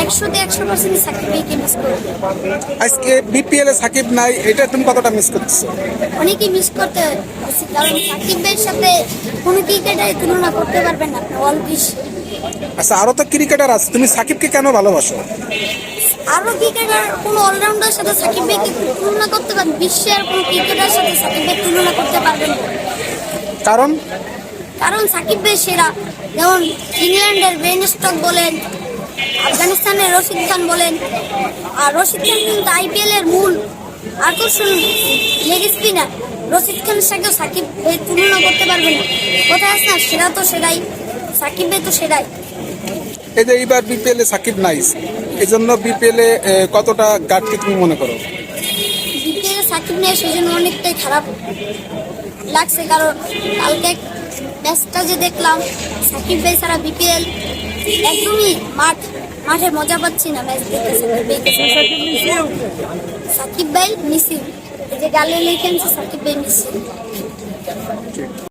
100-তে 100% সাকিব ভাইকে মিস করি। আজকে বিপিএল এ সাকিব নাই, এটা তুমি কতটা মিস করছো? অনেকেই মিস করতে হচ্ছে, কারণ সাকিব ভাইয়ের সাথে কোনো ক্রিকেটারই তুলনা করতে পারবেন না অল বিশ্বে। আচ্ছা, আরো তো ক্রিকেটার আছে, তুমি সাকিবকে কেন ভালোবাসো? আরো ক্রিকেটার কোনো অলরাউন্ডার সাথে সাকিব ভাইকে তুলনা করতে পারবেন, বিশ্বের কোনো ক্রিকেটার সাথে সাকিব ভাই তুলনা করতে পারবেন না। কারণ কারণ সাকিব ভাই সেরা। যেমন ইংল্যান্ডের বেন স্টক বলেন, আফগানিস্তানের রশিদ খান বলেন, আর রশিদ খান কিন্তু আইপিএল এর মূল আকর্ষণ লেগ স্পিনার। রশিদ খানের সাথেও সাকিব ভাই তুলনা করতে পারবে না। কোথায় আছে না, সেরা তো সেরাই, সাকিব ভাই তো সেরাই। এই যে এইবার বিপিএল এ সাকিব নাই, এই জন্য বিপিএল এ কতটা ঘাটতি তুমি মনে করো? বিপিএল সাকিব নিয়ে সেই জন্য অনেকটাই খারাপ লাগছে, কারণ কালকে ম্যাচটা যে দেখলাম, সাকিব ভাই ছাড়া বিপিএল একদমই মাঠে মজা পাচ্ছি না ম্যাচ দেখতে। সাকিব ভাই মিসিং, এই যে গালে লিখেছে সাকিব ভাই মিসিং।